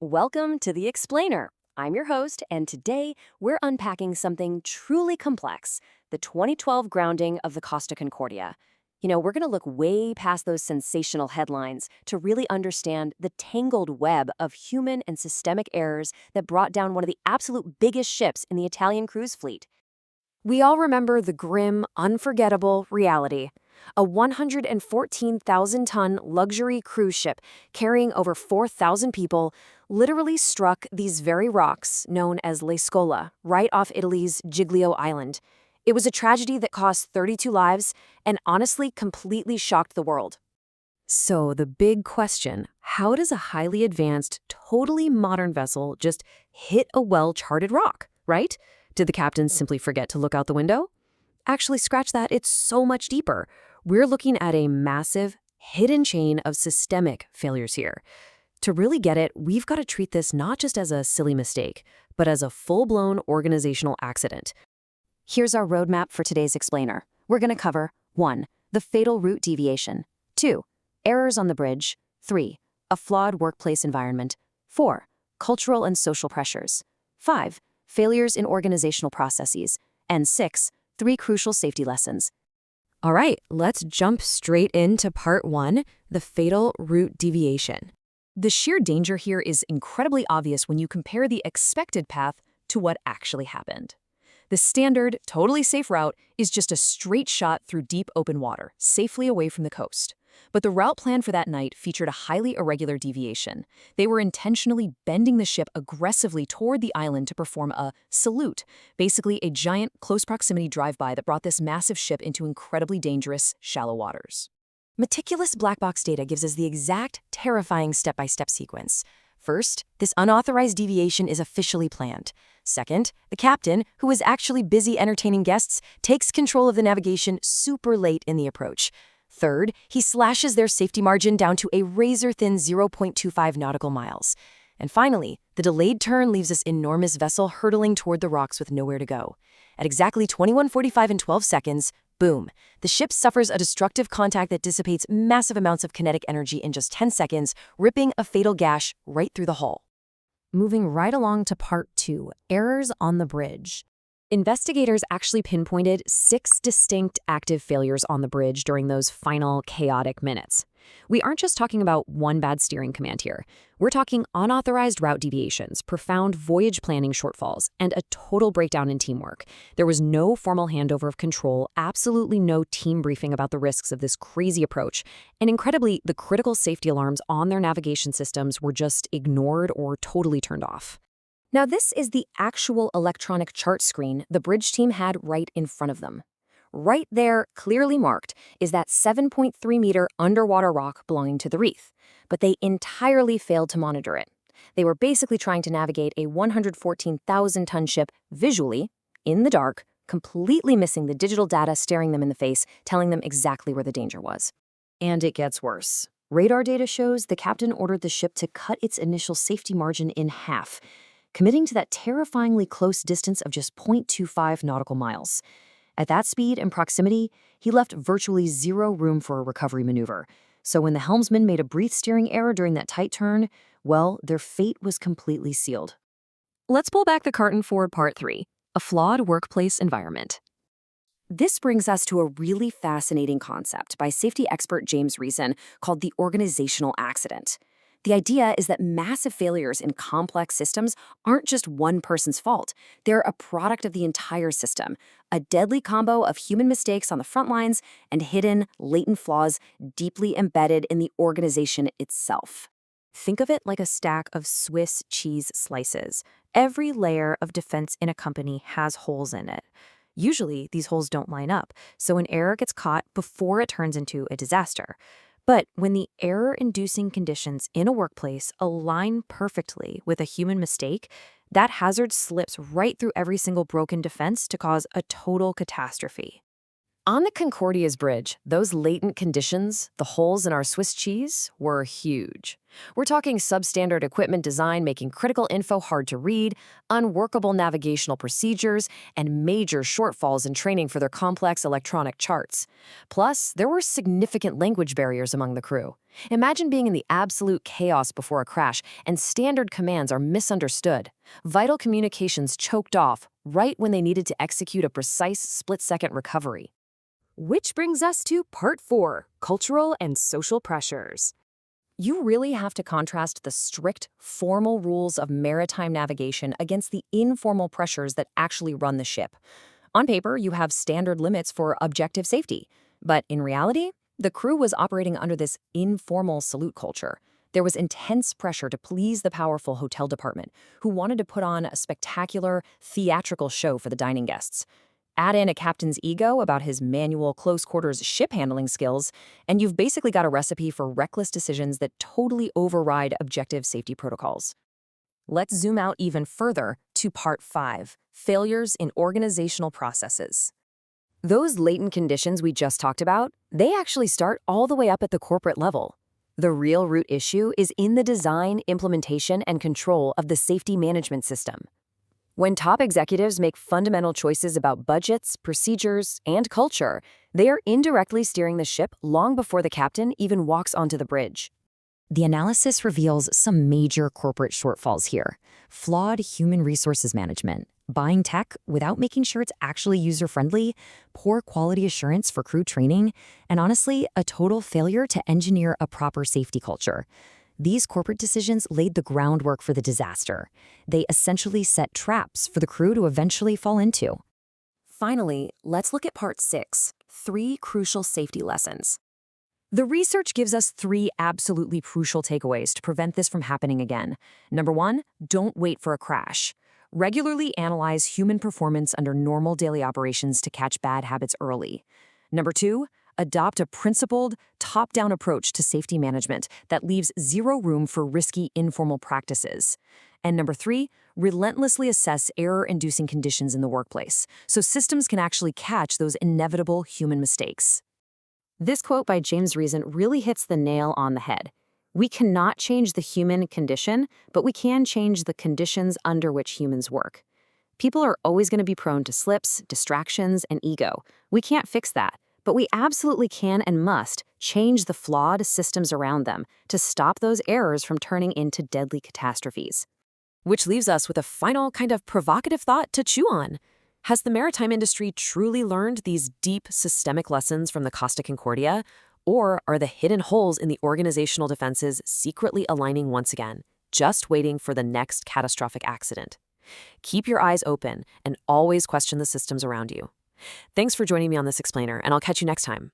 Welcome to The Explainer. I'm your host, and today we're unpacking something truly complex, the 2012 grounding of the Costa Concordia. We're going to look way past those sensational headlines to really understand the tangled web of human and systemic errors that brought down one of the absolute biggest ships in the Italian cruise fleet. We all remember the grim, unforgettable reality. A 114,000-ton luxury cruise ship carrying over 4,000 people literally struck these very rocks known as Le Scola, right off Italy's Giglio Island. It was a tragedy that cost 32 lives and honestly completely shocked the world. So the big question, how does a highly advanced, totally modern vessel just hit a well-charted rock, right? Did the captain simply forget to look out the window? Actually, scratch that, it's so much deeper. We're looking at a massive, hidden chain of systemic failures here. To really get it, we've got to treat this not just as a silly mistake, but as a full-blown organizational accident. Here's our roadmap for today's explainer. We're going to cover 1. The fatal route deviation. 2. Errors on the bridge. 3. A flawed workplace environment. 4. Cultural and social pressures. 5. Failures in organizational processes. And 6. 3 crucial safety lessons. All right, let's jump straight into part 1, the fatal route deviation. The sheer danger here is incredibly obvious when you compare the expected path to what actually happened. The standard, totally safe route is just a straight shot through deep open water, safely away from the coast. But the route plan for that night featured a highly irregular deviation. They were intentionally bending the ship aggressively toward the island to perform a salute, basically a giant close proximity drive-by that brought this massive ship into incredibly dangerous, shallow waters. Meticulous black box data gives us the exact, terrifying step-by-step sequence. First, this unauthorized deviation is officially planned. Second, the captain, who was actually busy entertaining guests, takes control of the navigation super late in the approach. Third, he slashes their safety margin down to a razor-thin 0.25 nautical miles. And finally, the delayed turn leaves this enormous vessel hurtling toward the rocks with nowhere to go. At exactly 21:45 and 12 seconds, boom, the ship suffers a destructive contact that dissipates massive amounts of kinetic energy in just 10 seconds, ripping a fatal gash right through the hull. Moving right along to part 2, errors on the bridge. Investigators actually pinpointed 6 distinct active failures on the bridge during those final chaotic minutes. We aren't just talking about one bad steering command here. We're talking unauthorized route deviations, profound voyage planning shortfalls, and a total breakdown in teamwork. There was no formal handover of control, absolutely no team briefing about the risks of this crazy approach, and incredibly, the critical safety alarms on their navigation systems were just ignored or totally turned off. Now, this is the actual electronic chart screen the bridge team had right in front of them. Right there, clearly marked, is that 7.3-meter underwater rock belonging to the reef, but they entirely failed to monitor it. They were basically trying to navigate a 114,000-ton ship visually, in the dark, completely missing the digital data staring them in the face, telling them exactly where the danger was. And it gets worse. Radar data shows the captain ordered the ship to cut its initial safety margin in half, committing to that terrifyingly close distance of just 0.25 nautical miles. At that speed and proximity, he left virtually zero room for a recovery maneuver. So when the helmsman made a brief steering error during that tight turn, well, their fate was completely sealed. Let's pull back the curtain for part 3, a flawed workplace environment. This brings us to a really fascinating concept by safety expert James Reason called the organizational accident. The idea is that massive failures in complex systems aren't just one person's fault. They're a product of the entire system, a deadly combo of human mistakes on the front lines and hidden, latent flaws deeply embedded in the organization itself. Think of it like a stack of Swiss cheese slices. Every layer of defense in a company has holes in it. Usually, these holes don't line up, so an error gets caught before it turns into a disaster. But when the error-inducing conditions in a workplace align perfectly with a human mistake, that hazard slips right through every single broken defense to cause a total catastrophe. On the Concordia's bridge, those latent conditions, the holes in our Swiss cheese, were huge. We're talking substandard equipment design making critical info hard to read, unworkable navigational procedures, and major shortfalls in training for their complex electronic charts. Plus, there were significant language barriers among the crew. Imagine being in the absolute chaos before a crash, and standard commands are misunderstood. Vital communications choked off right when they needed to execute a precise split-second recovery. Which brings us to part 4, cultural and social pressures. You really have to contrast the strict, formal rules of maritime navigation against the informal pressures that actually run the ship. On paper, you have standard limits for objective safety, but in reality, the crew was operating under this informal salute culture. There was intense pressure to please the powerful hotel department, who wanted to put on a spectacular, theatrical show for the dining guests. Add in a captain's ego about his manual close-quarters ship handling skills, and you've basically got a recipe for reckless decisions that totally override objective safety protocols. Let's zoom out even further to part 5, failures in organizational processes. Those latent conditions we just talked about, they actually start all the way up at the corporate level. The real root issue is in the design, implementation, and control of the safety management system. When top executives make fundamental choices about budgets, procedures, and culture, they are indirectly steering the ship long before the captain even walks onto the bridge. The analysis reveals some major corporate shortfalls here. Flawed human resources management, buying tech without making sure it's actually user-friendly, poor quality assurance for crew training, and honestly, a total failure to engineer a proper safety culture. These corporate decisions laid the groundwork for the disaster. They essentially set traps for the crew to eventually fall into. Finally, let's look at part 6, 3 crucial safety lessons. The research gives us 3 absolutely crucial takeaways to prevent this from happening again. Number 1, don't wait for a crash. Regularly analyze human performance under normal daily operations to catch bad habits early. Number 2, adopt a principled, top-down approach to safety management that leaves zero room for risky, informal practices. And number 3, relentlessly assess error-inducing conditions in the workplace, so systems can actually catch those inevitable human mistakes. This quote by James Reason really hits the nail on the head. We cannot change the human condition, but we can change the conditions under which humans work. People are always going to be prone to slips, distractions, and ego. We can't fix that. But we absolutely can and must change the flawed systems around them to stop those errors from turning into deadly catastrophes. Which leaves us with a final kind of provocative thought to chew on. Has the maritime industry truly learned these deep systemic lessons from the Costa Concordia? Or are the hidden holes in the organizational defenses secretly aligning once again, just waiting for the next catastrophic accident? Keep your eyes open and always question the systems around you. Thanks for joining me on this explainer, and I'll catch you next time.